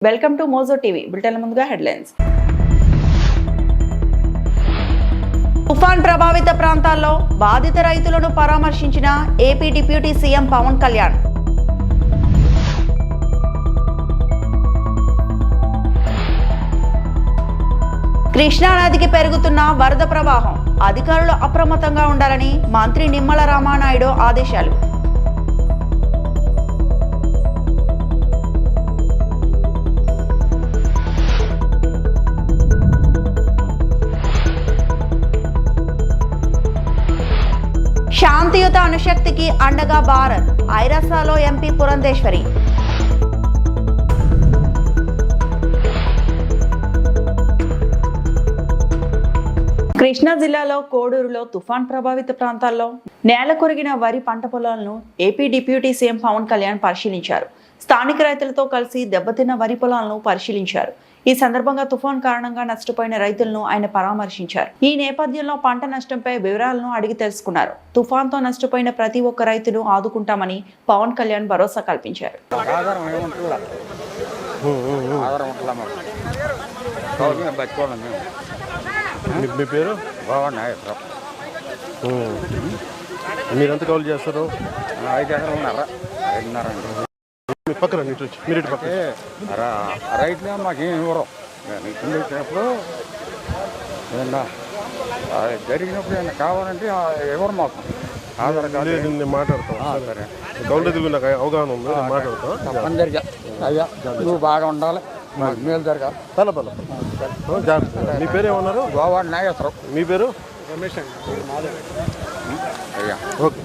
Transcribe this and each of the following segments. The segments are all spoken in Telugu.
Welcome to Mojo TV. బులెటిన్ల ముందుగా హెడ్లైన్స్. తుఫాన్ ప్రభావిత ప్రాంతాల్లో బాధిత రైతులను పరామర్శించిన AP deputy CM Pawan Kalyan. కృష్ణానదికి పెరుగుతున్న వరద ప్రవాహం, అధికారులు అప్రమత్తంగా ఉండాలని మంత్రి నిమ్మల రామానాయుడు ఆదేశాలు. శాంతియుత అణుశక్తికి అండగా భారత్, ఐరాసాలో ఎంపీ పురంధేశ్వరి. కృష్ణా జిల్లాలో కోడూరులో తుఫాన్ ప్రభావిత ప్రాంతాల్లో నేల కొరిగిన వరి పంట పొలాలను AP deputy CM Pawan Kalyan పరిశీలించారు. స్థానిక రైతులతో కలిసి దెబ్బతిన్న వరి పొలాలను పరిశీలించారు. ఈ సందర్భంగా తుఫాన్ కారణంగా నష్టపోయిన రైతులను ఆయన పరామర్శించారు. ఈ నేపథ్యంలో పంట నష్టంపై వివరాలను అడిగి తెలుసుకున్నారు. తుఫాన్తో నష్టపోయిన ప్రతి ఒక్క రైతును ఆదుకుంటామని పవన్ కళ్యాణ్ భరోసా కల్పించారు. మీ పేరు? మీరెంత కాల్ చేస్తారు? 5 ఎకరాలు ఉన్నారా? 5.5 మీ పక్కన మీరు పక్క రైతులే మాకేం ఇవ్వరు. కింద వచ్చినప్పుడు ఏదన్నా జరిగినప్పుడు ఏమన్నా కావాలంటే ఎవరు మాకు ఆధార్ కార్డు నేను మాట్లాడతాను. సరే గౌరవ నాకు అవగాహన ఉంది, మాట్లాడతాను. తప్పనిసరిగా అయ్యా నువ్వు బాగా ఉండాలి, మాకు మేలు జరగాలి. జాగ్రత్త. మీ పేరు ఏమన్నారు? గోవా నాగేశ్వరం. మీ పేరు? రమేష్. అయ్యా ఓకే.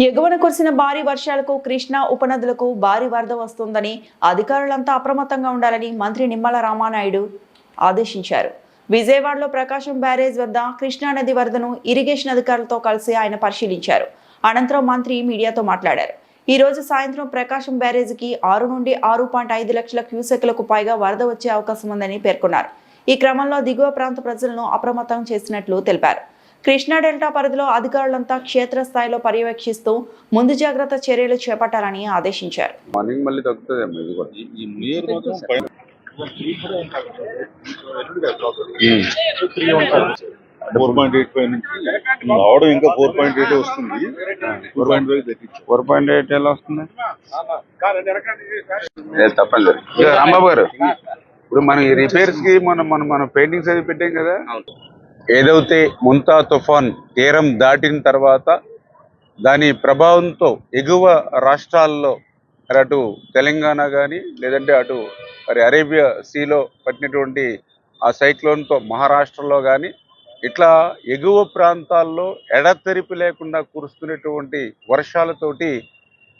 ఎగువన కురిసిన భారీ వర్షాలకు కృష్ణా ఉపనదులకు భారీ వరద వస్తుందని అధికారులంతా అప్రమత్తంగా ఉండాలని మంత్రి నిమ్మల రామానాయుడు ఆదేశించారు. విజయవాడలో ప్రకాశం బ్యారేజ్ వద్ద కృష్ణానది వరదను ఇరిగేషన్ అధికారులతో కలిసి ఆయన పరిశీలించారు. అనంతరం మంత్రి మీడియాతో మాట్లాడారు. ఈ రోజు సాయంత్రం ప్రకాశం బ్యారేజీకి 6 నుండి 6.5 లక్షల క్యూసెక్లకు పైగా వరద వచ్చే అవకాశం ఉందని పేర్కొన్నారు. ఈ క్రమంలో దిగువ ప్రాంత ప్రజలను అప్రమత్తం చేసినట్లు తెలిపారు. కృష్ణా డెల్టా పరిధిలో అధికారులంతా క్షేత్రస్థాయిలో పర్యవేక్షిస్తూ ముందు జాగ్రత్త చర్యలు చేపట్టాలని ఆదేశించారు. ఇంకా 4.8 వస్తుంది. 4.8 ఎలా వస్తుంది? తప్పలేదు రాంబాబు గారు. ఇప్పుడు మనం ఈ రిపేర్స్ కి మనం పెయింటింగ్స్ అది పెట్టాం కదా. ఏదైతే ముంతా తుఫాన్ తీరం దాటిన తర్వాత దాని ప్రభావంతో ఎగువ రాష్ట్రాల్లో అటు తెలంగాణ కానీ లేదంటే అటు అరేబియా సీలో పట్టినటువంటి ఆ సైక్లోన్తో మహారాష్ట్రలో కానీ ఇట్లా ఎగువ ప్రాంతాల్లో ఎడతెరిపి లేకుండా కురుస్తున్నటువంటి వర్షాలతోటి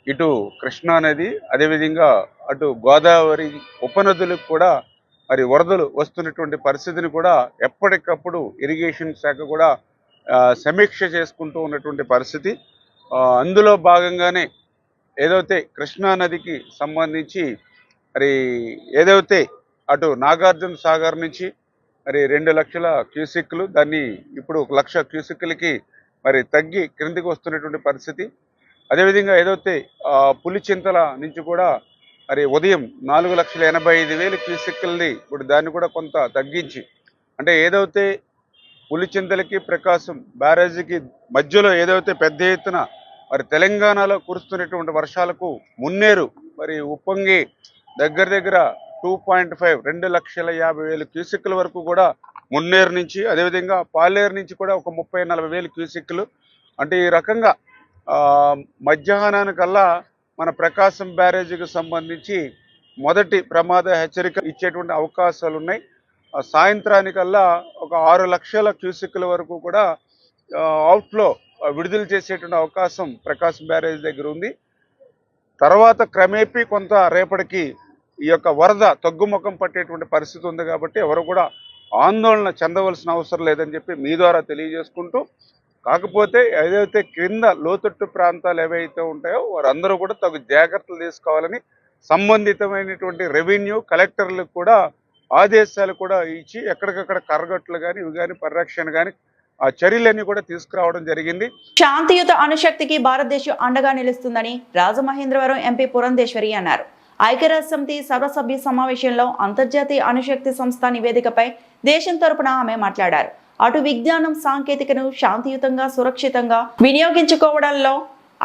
ఇటు కృష్ణా నది అదేవిధంగా అటు గోదావరి ఉపనదులకు కూడా వరదలు వస్తున్నటువంటి పరిస్థితిని కూడా ఎప్పటికప్పుడు ఇరిగేషన్ శాఖ కూడా సమీక్ష చేసుకుంటూ ఉన్నటువంటి పరిస్థితి. అందులో భాగంగానే ఏదైతే కృష్ణా నదికి సంబంధించి ఏదైతే అటు నాగార్జున సాగర్ నుంచి 2 లక్షల క్యూసెక్లు దాన్ని ఇప్పుడు 1 లక్ష క్యూసెక్లకి తగ్గి క్రిందికి వస్తున్నటువంటి పరిస్థితి. అదేవిధంగా ఏదైతే పులిచింతల నుంచి కూడా ఉదయం 4,85,000 క్యూసెక్లని ఇప్పుడు దాన్ని కూడా కొంత తగ్గించి అంటే ఏదైతే పులిచింతలకి ప్రకాశం బ్యారేజీకి మధ్యలో ఏదైతే పెద్ద ఎత్తున తెలంగాణలో కురుస్తున్నటువంటి వర్షాలకు మున్నేరు ఉప్పొంగి దగ్గర 2,50,000 క్యూసెక్ల వరకు కూడా మున్నేరు నుంచి అదేవిధంగా పాలేరు నుంచి కూడా ఒక 30,000-40,000 క్యూసెక్లు అంటే ఈ రకంగా మధ్యాహ్నానికల్లా మన ప్రకాశం బ్యారేజీకి సంబంధించి మొదటి ప్రమాద హెచ్చరిక ఇచ్చేటువంటి అవకాశాలు ఉన్నాయి. సాయంత్రానికల్లా ఒక 6 లక్షల క్యూసెక్ల వరకు కూడా అవుట్ఫ్లో విడుదల చేసేటువంటి అవకాశం ప్రకాశం బ్యారేజ్ దగ్గర ఉంది. తర్వాత క్రమేపీ కొంత రేపటికి ఈ యొక్క వరద తగ్గుముఖం పట్టేటువంటి పరిస్థితి ఉంది కాబట్టి ఎవరు కూడా ఆందోళన చెందవలసిన అవసరం లేదని చెప్పి మీ ద్వారా తెలియజేసుకుంటూ, కాకపోతే ఏదైతే క్రింద లోతట్టు ప్రాంతాలు ఏవైతే ఉంటాయో వారందరూ కూడా తగు జాగ్రత్తలు తీసుకోవాలని సంబంధితమైనటువంటి రెవెన్యూ కలెక్టర్లకు కూడా ఆదేశాలు కూడా ఇచ్చి ఎక్కడికక్కడ కరగట్లు కానీ ఇవి కానీ పరిరక్షణ కానీ ఆ చర్యలన్నీ కూడా తీసుకురావడం జరిగింది. శాంతియుత అణుశక్తికి భారతదేశం అండగా నిలుస్తుందని రాజమహేంద్రవరం ఎంపీ పురంధేశ్వరి అన్నారు. ఐక్యరాజ్యసమితి సర్వసభ్య సమావేశంలో అంతర్జాతీయ అణుశక్తి సంస్థ నివేదికపై దేశం తరపున ఆమె మాట్లాడారు. అటు విజ్ఞానం, సాంకేతికను శాంతియుతంగా, సురక్షితంగా వినియోగించుకోవడంలో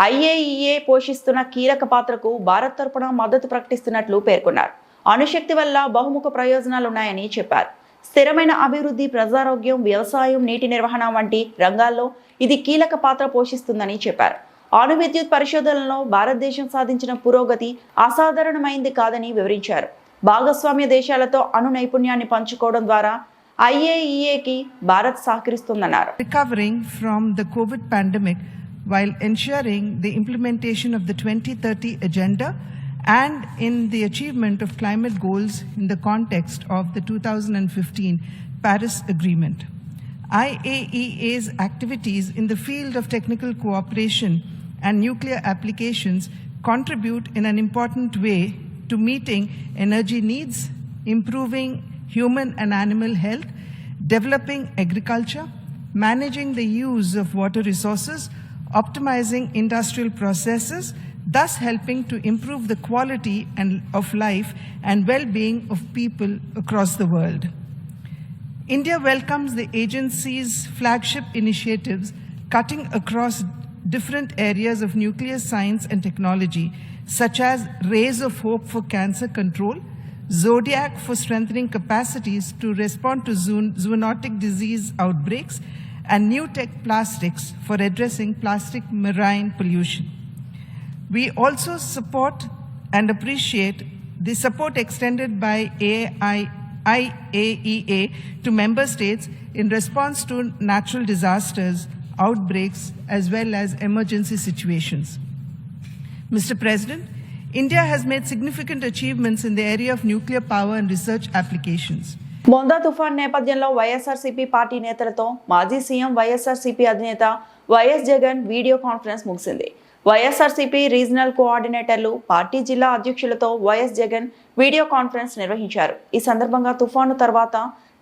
IAEA పోషిస్తున్న కీలక పాత్రకు భారత్ తరపున మద్దతు ప్రకటిస్తున్నట్లు పేర్కొన్నారు. అణుశక్తి వల్ల బహుముఖ ప్రయోజనాలున్నాయని చెప్పారు. స్థిరమైన అభివృద్ధి, ప్రజారోగ్యం, వ్యవసాయం, నీటి నిర్వహణ వంటి రంగాల్లో ఇది కీలక పాత్ర పోషిస్తుందని చెప్పారు. అణు విద్యుత్ పరిశోధనలో భారతదేశం సాధించిన పురోగతి అసాధారణమైంది కాదని వివరించారు. భాగస్వామ్య దేశాలతో అణు నైపుణ్యాన్ని పంచుకోవడం ద్వారా IAEAకి Bharat సహకరిస్తుందన్నారు. Recovering from the COVID pandemic while ensuring the implementation of the 2030 agenda and in the achievement of climate goals in the context of the 2015 Paris Agreement. IAEA's activities in the field of technical cooperation and nuclear applications contribute in an important way to meeting energy needs, improving human and animal health, developing agriculture, managing the use of water resources, optimizing industrial processes, thus helping to improve the quality of life and well-being of people across the world. India welcomes the agency's flagship initiatives cutting across different areas of nuclear science and technology, such as Rays of Hope for cancer control, Zodiac for strengthening capacities to respond to zoonotic disease outbreaks, and New Tech Plastics for addressing plastic marine pollution. We also support and appreciate the support extended by IAEA to member states in response to natural disasters, outbreaks, as well as emergency situations. Mr. President, India has made significant achievements in the area of nuclear power and research applications. Montha తుఫాన్ నేపథ్యంలో వైఎస్ఆర్సీపీ పార్టీ నేతలతో మాజీ సీఎం వైఎస్ఆర్సీపీ అధినేత వైఎస్ జగన్ వీడియో కాన్ఫరెన్స్ ముగిసింది. వైఎస్ఆర్సీపీ రీజనల్ కోఆర్డినేటర్లు, పార్టీ జిల్లా అధ్యక్షులతో వైఎస్ జగన్ వీడియో కాన్ఫరెన్స్ నిర్వహించారు. ఈ సందర్భంగా తుఫాను తర్వాత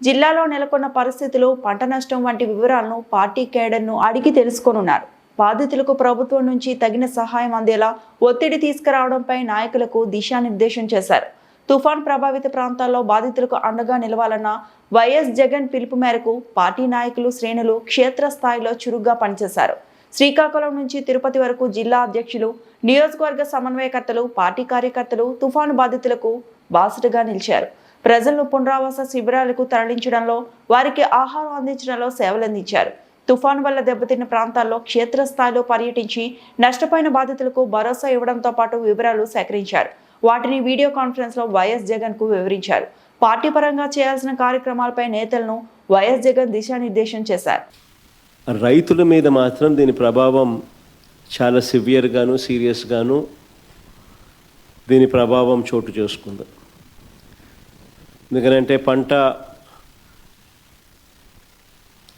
జిల్లాలో నెలకొన్న పరిస్థితులు, పంట నష్టం వంటి వివరాలను పార్టీ కేడర్ను అడిగి తెలుసుకోనున్నారు. బాధితులకు ప్రభుత్వం నుంచి తగిన సహాయం అందేలా ఒత్తిడి తీసుకురావడంపై నాయకులకు దిశానిర్దేశం చేశారు. తుఫాన్ ప్రభావిత ప్రాంతాల్లో బాధితులకు అండగా నిలవాలన్న వైఎస్ జగన్ పిలుపు మేరకు పార్టీ నాయకులు, శ్రేణులు క్షేత్రస్థాయిలో చురుగ్గా పనిచేశారు. శ్రీకాకుళం నుంచి తిరుపతి వరకు జిల్లా అధ్యక్షులు, నియోజకవర్గ సమన్వయకర్తలు, పార్టీ కార్యకర్తలు తుఫాను బాధితులకు బాసటగా నిలిచారు. ప్రజలను పునరావాస శిబిరాలకు తరలించడంలో, వారికి ఆహారం అందించడంలో సేవలందించారు. తుఫాను వల్ల దెబ్బతిన్న ప్రాంతాల్లో క్షేత్రస్థాయిలో పర్యటించి నష్టపోయిన బాధితులకు భరోసా ఇవ్వడంతో పాటు వివరాలు సేకరించారు. వాటిని వీడియో కాన్ఫరెన్స్ లో వైఎస్ జగన్ కు వివరించారు. పార్టీ పరంగా చేయాల్సిన కార్యక్రమాలపై నేతలను వైఎస్ జగన్ దిశానిర్దేశం చేశారు. రైతుల మీద మాత్రం దీని ప్రభావం చాలా సివియర్గాను, సీరియస్గాను దీని ప్రభావం చోటు చేసుకుంది. ఎందుకంటే పంట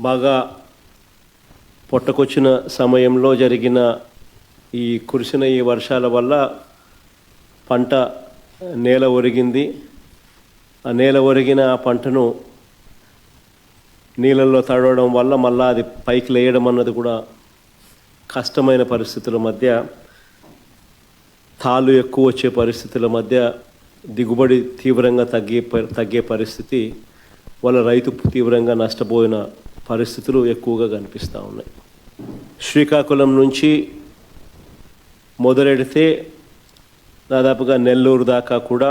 బాగా పొట్టకొచ్చిన సమయంలో జరిగిన కురిసిన ఈ వర్షాల వల్ల పంట నేల ఒరిగింది. ఆ నేల ఒరిగిన ఆ పంటను నీళ్ళల్లో తడవడం వల్ల మళ్ళీ అది పైకి లేయడం అన్నది కూడా కష్టమైన పరిస్థితుల మధ్య, తాళ్ళు ఎక్కువ వచ్చే పరిస్థితుల మధ్య దిగుబడి తీవ్రంగా తగ్గే పరిస్థితి వల్ల రైతు తీవ్రంగా నష్టపోయిన పరిస్థితులు ఎక్కువగా కనిపిస్తూ ఉన్నాయి. శ్రీకాకుళం నుంచి మొదలెడితే దాదాపుగా నెల్లూరు దాకా కూడా,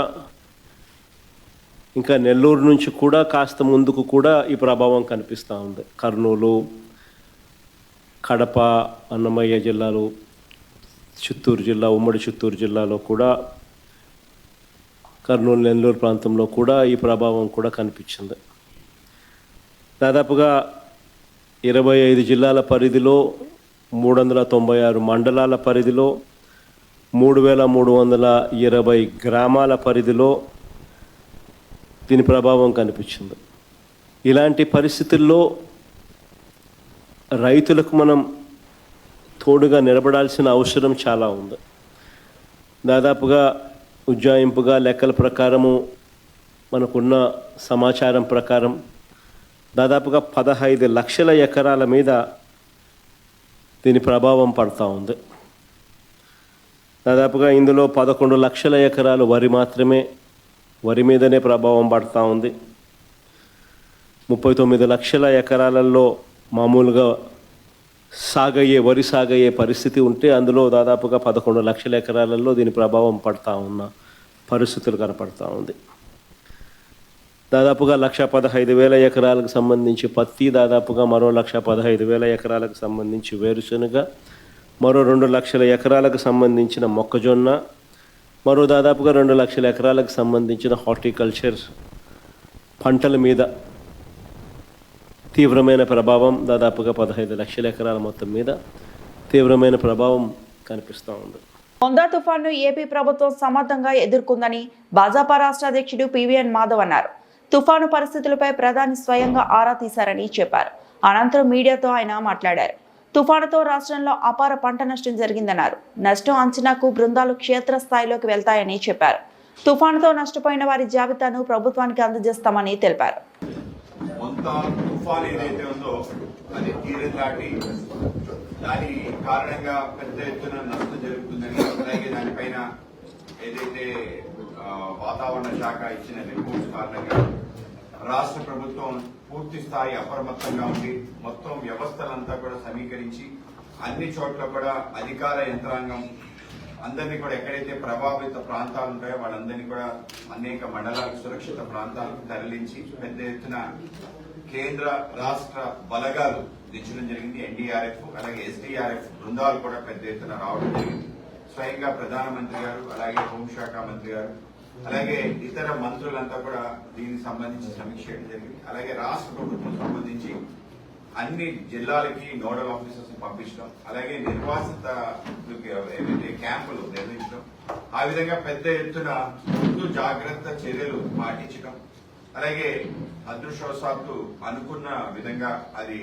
ఇంకా నెల్లూరు నుంచి కూడా కాస్త ముందుకు కూడా ఈ ప్రభావం కనిపిస్తూ ఉంది. కర్నూలు, కడప, అన్నమయ్య జిల్లాలు, చిత్తూరు జిల్లా, ఉమ్మడి చిత్తూరు జిల్లాలో కూడా, కర్నూలు, నెల్లూరు ప్రాంతంలో కూడా ఈ ప్రభావం కూడా కనిపించింది. దాదాపుగా 25 జిల్లాల పరిధిలో, 396 మండలాల పరిధిలో, 3320 గ్రామాల పరిధిలో దీని ప్రభావం కనిపించింది. ఇలాంటి పరిస్థితుల్లో రైతులకు మనం తోడుగా నిలబడాల్సిన అవసరం చాలా ఉంది. దాదాపుగా ఉజ్జాయింపుగా లెక్కల ప్రకారము మనకున్న సమాచారం ప్రకారం దాదాపుగా 15 లక్షల ఎకరాల మీద దీని ప్రభావం పడుతూ ఉంది. దాదాపుగా ఇందులో 11 లక్షల ఎకరాలు వరి మీదనే ప్రభావం పడుతూ ఉంది. 39 లక్షల ఎకరాలలో మామూలుగా వరి సాగయ్యే పరిస్థితి ఉంటే అందులో దాదాపుగా 11 లక్షల ఎకరాలలో దీని ప్రభావం పడుతూ ఉన్న పరిస్థితులు కనపడతా ఉంది. దాదాపుగా 1,15,000 ఎకరాలకు సంబంధించి పత్తి, దాదాపుగా మరో 1,15,000 ఎకరాలకు సంబంధించి వేరుశనగ, మరో 2 లక్షల ఎకరాలకు సంబంధించిన మొక్కజొన్న, మరో దాదాపుగా 2 లక్షల ఎకరాలకు సంబంధించిన హార్టికల్చర్ పంటల మీద తీవ్రమైన ప్రభావం, దాదాపుగా 15 లక్షల ఎకరాల మొత్తం మీద తీవ్రమైన ప్రభావం కనిపిస్తూ ఉంది. మొందా తుఫాన్ను ఏపీ ప్రభుత్వం సమర్థంగా ఎదుర్కొందని భాజపా రాష్ట్ర అధ్యక్షుడు పివిఎన్ మాధవ్ అన్నారు. తుఫాను పరిస్థితులపై ప్రధాని స్వయంగా ఆరా తీశారని చెప్పారు. అనంతరం మీడియాతో ఆయన మాట్లాడారు. తుఫానుతో రాష్ట్రంలో అపార పంట నష్టం జరిగిందన్నారు. నష్టం అంచనాకు బృందాలు క్షేత్రస్థాయిలోకి వెళ్తాయని చెప్పారు. తుఫానుతో నష్టపోయిన వారి జాబితాను ప్రభుత్వానికి అందజేస్తామని తెలిపారు. తుఫాన్ ఏదైతే ఉందో అది తీరం దాటి దాని కారణంగా పెద్ద ఎత్తున నష్టం జరుగుతుందని, అలాగే దానిపైన ఏదైతే వాతావరణ శాఖ ఇచ్చిన రిపోర్ట్స్ కారణంగా రాష్ట్ర ప్రభుత్వం పూర్తి స్థాయి అప్రమత్తంగా ఉండి మొత్తం వ్యవస్థలంతా కూడా సమీకరించి అన్ని చోట్ల కూడా అధికార యంత్రాంగం అందరినీ కూడా ఎక్కడైతే ప్రభావిత ప్రాంతాలు ఉంటాయో వాళ్ళందరినీ కూడా అనేక మండలాలకు సురక్షిత ప్రాంతాలకు తరలించి పెద్ద ఎత్తున కేంద్ర రాష్ట్ర బలగాలు దించడం జరిగింది. ఎన్డీఆర్ఎఫ్ అలాగే ఎస్డీఆర్ఎఫ్ బృందాలు కూడా పెద్ద ఎత్తున రావడం జరిగింది. స్వయంగా ప్రధానమంత్రి గారు, అలాగే హోంశాఖ మంత్రి గారు, అలాగే ఇతర మంత్రులంతా కూడా దీనికి సంబంధించి సమీక్ష చేయడం జరిగింది. అలాగే రాష్ట్ర ప్రభుత్వం సంబంధించి అన్ని జిల్లాలకి నోడల్ ఆఫీసర్స్ పంపించడం, అలాగే నిర్వాసిత ఏదైతే క్యాంపులు నిర్మించడం, ఆ విధంగా పెద్ద ఎత్తున ముందు జాగ్రత్త చర్యలు పాటించడం, అలాగే అదృష్టవశాత్తు అనుకున్న విధంగా అది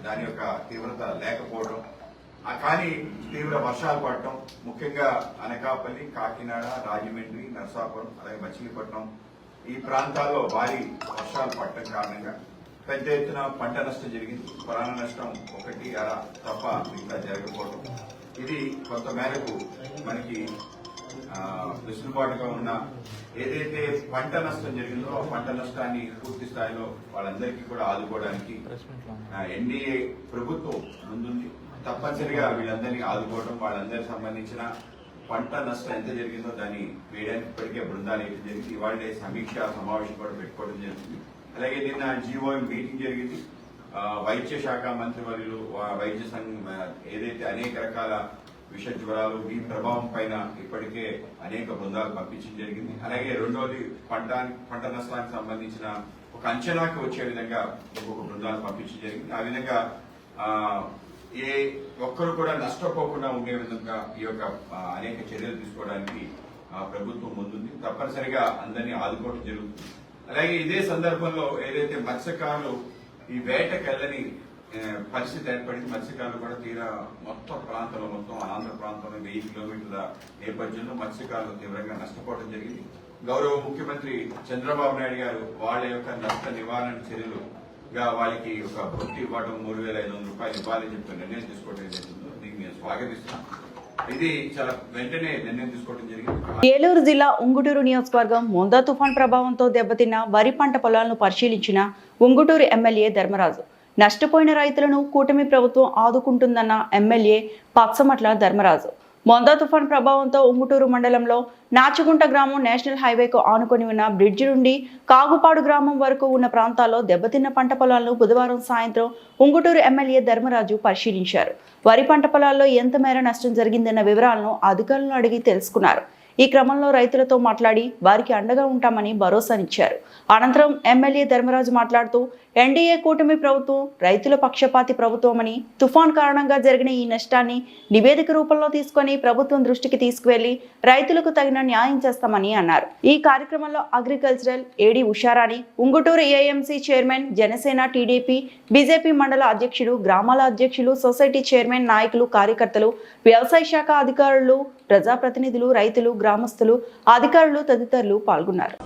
దాని యొక్క తీవ్రత లేకపోవడం, కానీ తీవ్ర వర్షాలు పడటం, ముఖ్యంగా అనకాపల్లి, కాకినాడ, రాజమండ్రి, నర్సాపురం, అలాగే మచిలీపట్నం ఈ ప్రాంతాల్లో భారీ వర్షాలు పడటం కారణంగా పెద్ద ఎత్తున పంట నష్టం జరిగింది. ప్రాణ నష్టం 1 తప్ప ఇంకా జరగకపోవడం, ఇది కొంత మేరకు మనకి వెసులుబాటుగా ఉన్న ఏదైతే పంట నష్టం జరిగిందో ఆ పంట నష్టాన్ని పూర్తి స్థాయిలో వాళ్ళందరికీ కూడా ఆదుకోవడానికి ఎన్డీఏ ప్రభుత్వం ముందుంది. తప్పనిసరిగా వీళ్ళందరినీ ఆదుకోవడం, వాళ్ళందరికి సంబంధించిన పంట నష్టం ఎంత జరిగిందో దాన్ని వేయడానికి ఇప్పటికే బృందాలు వేయడం జరిగింది. ఇవాళ సమీక్ష సమావేశం కూడా పెట్టుకోవడం జరిగింది. అలాగే నిన్న జీఓఎం మీటింగ్ జరిగింది. వైద్య శాఖ మంత్రి వర్యులు వైద్య సంఘం ఏదైతే అనేక రకాల విష జ్వరాలు ఈ ప్రభావం పైన ఇప్పటికే అనేక బృందాలు పంపించడం జరిగింది. అలాగే రెండోది పంట నష్టానికి సంబంధించిన ఒక అంచనాకు వచ్చే విధంగా ఒక్కొక్క బృందాలు పంపించడం జరిగింది. ఆ విధంగా ఏ ఒక్కరు కూడా నష్టపోకుండా ఉండే విధంగా ఈ యొక్క అనేక చర్యలు తీసుకోవడానికి ప్రభుత్వం ముందుంది. తప్పనిసరిగా అందరినీ ఆదుకోవడం జరుగుతుంది. అలాగే ఇదే సందర్భంలో ఏదైతే మత్స్యకారులు ఈ వేటకెళ్ళని పరిస్థితి ఏర్పడింది, మత్స్యకారులు కూడా తీరా మొత్తం ప్రాంతంలో, మొత్తం ఆంధ్ర ప్రాంతంలో 1000 కిలోమీటర్ల నేపథ్యంలో మత్స్యకారులు తీవ్రంగా నష్టపోవడం జరిగింది. గౌరవ ముఖ్యమంత్రి చంద్రబాబు నాయుడు గారు వాళ్ళ యొక్క నష్ట నివారణ చర్యలుగా వాళ్ళకి ఒక వృత్తి ఇవ్వడం 3,500 రూపాయలు ఇవ్వాలని చెప్పి నిర్ణయం తీసుకోవడం జరిగిందో దీన్ని నేను స్వాగతిస్తున్నాను. ఇది చాలా వెంటనే నిర్ణయం తీసుకోవడం జరిగింది. ఏలూరు జిల్లా ఉంగుటూరు నియోజకవర్గం మొందా తుఫాన్ ప్రభావంతో దెబ్బతిన్న వరి పంట పొలాలను పరిశీలించిన ఉంగుటూరు ఎమ్మెల్యే ధర్మరాజు నష్టపోయిన రైతులను కూటమి ప్రభుత్వం ఆదుకుంటుందన్న ఎమ్మెల్యే పచ్చమట్ల ధర్మరాజు. మొందా తుఫాన్ ప్రభావంతో ఉంగుటూరు మండలంలో నాచుగుంట గ్రామం నేషనల్ హైవేకు ఆనుకొని ఉన్న బ్రిడ్జి నుండి కాగుపాడు గ్రామం వరకు ఉన్న ప్రాంతాల్లో దెబ్బతిన్న పంట పొలాలను బుధవారం సాయంత్రం ఉంగుటూరు ఎమ్మెల్యే ధర్మరాజు పరిశీలించారు. వరి పంట పొలాల్లో ఎంత మేర నష్టం జరిగిందన్న వివరాలను అధికారులను అడిగి తెలుసుకున్నారు. ఈ క్రమంలో రైతులతో మాట్లాడి వారికి అండగా ఉంటామని భరోసానిచ్చారు. అనంతరం ఎమ్మెల్యే ధర్మరాజు మాట్లాడుతూ ఎన్డీఏ కూటమి ప్రభుత్వం రైతుల పక్షపాతి ప్రభుత్వమని, తుఫాన్ కారణంగా జరిగిన ఈ నష్టాన్ని నివేదిక రూపంలో తీసుకొని ప్రభుత్వం దృష్టికి తీసుకువెళ్లి రైతులకు తగిన న్యాయం చేస్తామని అన్నారు. ఈ కార్యక్రమంలో agricultural AD Usharani, Ungutur AMC chairman, Janasena, TDP, BJP మండల అధ్యక్షులు, గ్రామాల అధ్యక్షులు, సొసైటీ చైర్మన్, నాయకులు, కార్యకర్తలు, వ్యవసాయ శాఖ అధికారులు, ప్రజాప్రతినిధులు, రైతులు, గ్రామస్తులు, అధికారులు తదితరులు పాల్గొన్నారు.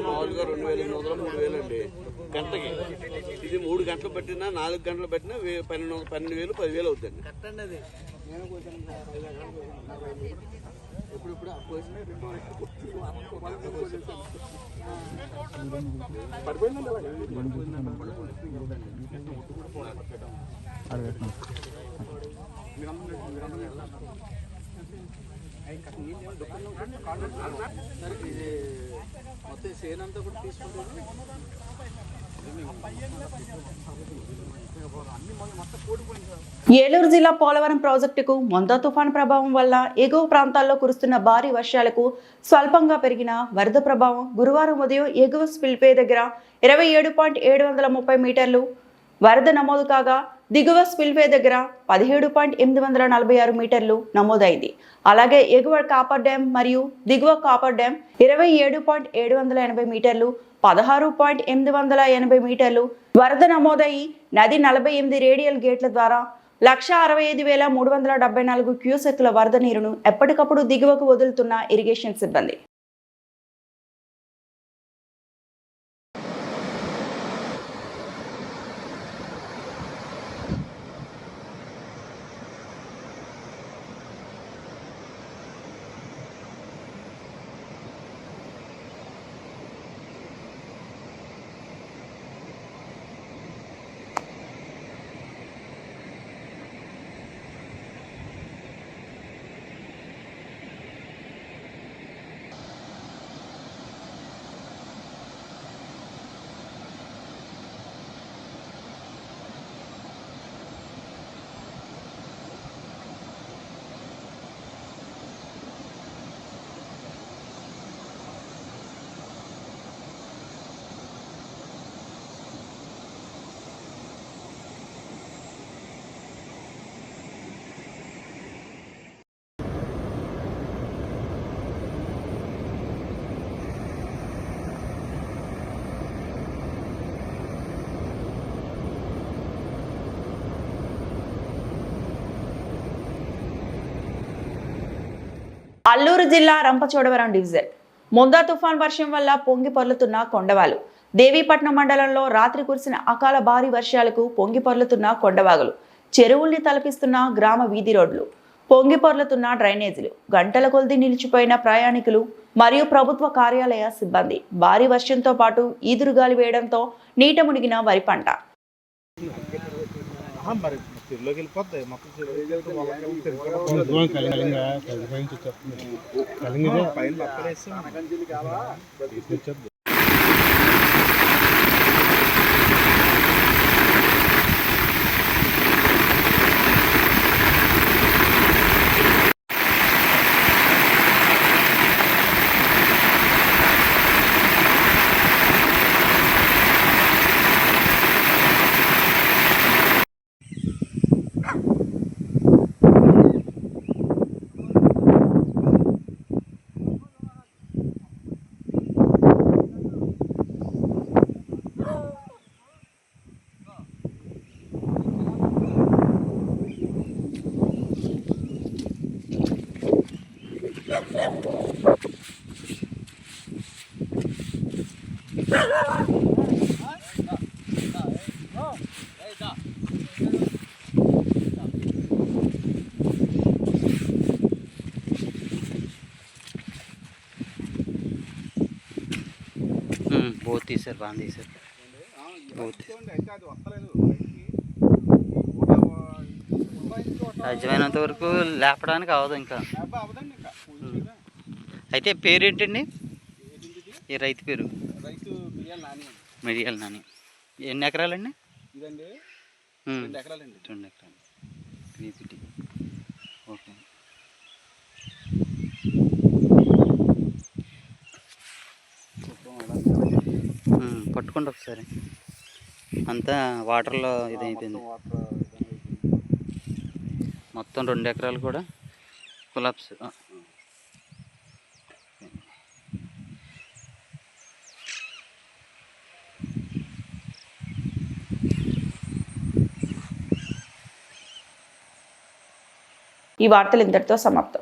మామూలుగా 2,800 3,000 అండి గంటకి. ఇది 3 గంటలు పట్టినా 4 గంటలు పట్టినా 12,000 10,000 అవుతుంది. మొత్తం సేనంతా కూడా తీసుకుంటారు. ఏలూరు జిల్లా పోలవరం ప్రాజెక్టుకు మొంతా తుఫాను ప్రభావం వల్ల ఎగువ ప్రాంతాల్లో కురుస్తున్న భారీ వర్షాలకు స్వల్పంగా పెరిగిన వరద ప్రభావం గురువారం ఉదయం ఎగువ స్పిల్వే దగ్గర 27.730 మీటర్లు వరద నమోదు కాగా దిగువ స్పిల్వే దగ్గర 17.846 మీటర్లు నమోదైంది. అలాగే ఎగువ కాపర్ డ్యాం మరియు దిగువ కాపర్ డ్యాం 27.780 మీటర్లు 16.880 మీటర్లు వరద నమోదయ్యి నది 48 రేడియల్ గేట్ల ద్వారా 165,374 క్యూసెక్ల వరద నీరును ఎప్పటికప్పుడు దిగువకు వదులుతున్న ఇరిగేషన్ సిబ్బంది. అల్లూరు జిల్లా రంపచోడవరం డివిజన్ మొంతా తుఫాన్ వర్షం వల్ల పొంగి పొర్లుతున్న కొండవాలు. దేవీపట్నం మండలంలో రాత్రి కురిసిన అకాల భారీ వర్షాలకు పొంగి పొర్లుతున్న కొండవాగులు, చెరువుల్ని తలపిస్తున్న గ్రామ వీధి రోడ్లు, పొంగి పొర్లుతున్న డ్రైనేజీలు, గంటల కొలది నిలిచిపోయిన ప్రయాణికులు మరియు ప్రభుత్వ కార్యాలయ సిబ్బంది. భారీ వర్షంతో పాటు ఈదురుగాలి వేయడంతో నీట మునిగిన వరి పంట. బోత్ తీశారు, బాగా తీశారు. బోత్ సాధ్యమైనంత వరకు లేపడానికి అవ్వదు ఇంకా. అయితే పేరేంటండి ఈ రైతు పేరు? మిరియాల నాని. ఎన్ని ఎకరాలండి? ఇదండి 2 ఎకరాలండి. 2 ఎకరాలు. క్రీపిటీ. ఓకే. పట్టుకోండి ఒకసారి. అంతా వాటర్లో ఇదైపోయింది మొత్తం. 2 ఎకరాలు కూడా కొలాప్స్. ఈ వార్తలు ఇంతటితో సమాప్తం.